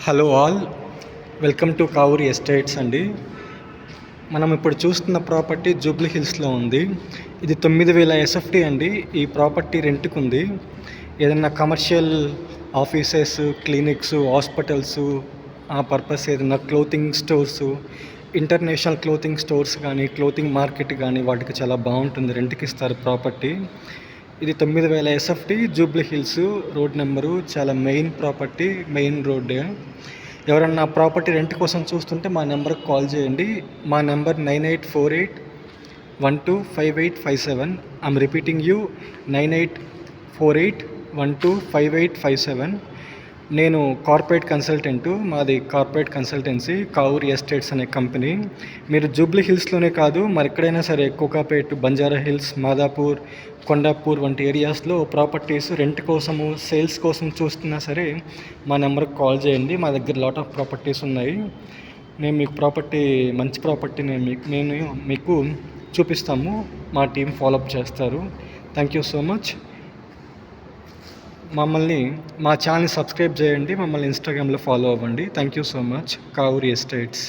Hello all, welcome to Kavuri estates అండి. మనం ఇప్పుడు చూస్తున్న ప్రాపర్టీ జూబ్లీ హిల్స్లో ఉంది. ఇది 9,000 ఎస్ఎఫ్టీ అండి. ఈ ప్రాపర్టీ రెంట్కి ఉంది. ఏదైనా కమర్షియల్ ఆఫీసెస్, క్లినిక్స్, హాస్పిటల్స్ ఆ పర్పస్ ఏదైనా clothing stores, international clothing stores కానీ, క్లోతింగ్ మార్కెట్ కానీ వాటికి చాలా బాగుంటుంది. రెంట్కి ఇస్తారు ప్రాపర్టీ. ఇది 9,000 SFT, Jubilee hills road number. చాలా మెయిన్ ప్రాపర్టీ, మెయిన్ రోడ్డే. ఎవరన్నా ప్రాపర్టీ రెంట్ కోసం చూస్తుంటే మా నెంబర్కి కాల్ చేయండి. మా నెంబర్ 9848125857. I'm repeating you, 9848125857. నేను కార్పొరేట్ కన్సల్టెంటు. మాది కార్పొరేట్ కన్సల్టెన్సీ, కావూరి ఎస్టేట్స్ అనే కంపెనీ. మీరు జూబ్లీ హిల్స్లోనే కాదు, మరి ఎక్కడైనా సరే కోకాపేట్, బంజారా హిల్స్, మాదాపూర్, కొండాపూర్ వంటి ఏరియాస్లో ప్రాపర్టీస్ రెంట్ కోసము, సేల్స్ కోసం చూస్తున్నా సరే మా నెంబర్కి కాల్ చేయండి. మా దగ్గర లాట్ ఆఫ్ ప్రాపర్టీస్ ఉన్నాయి. నేను మీకు మంచి ప్రాపర్టీ నేను మీకు చూపిస్తాము. మా టీం ఫాలోఅప్ చేస్తారు. Thank you so much. మా ఛానల్ని సబ్స్క్రైబ్ చేయండి. మమ్మల్ని ఇన్స్టాగ్రామ్లో ఫాలో అవ్వండి. Thank you so much. Kavuri estates.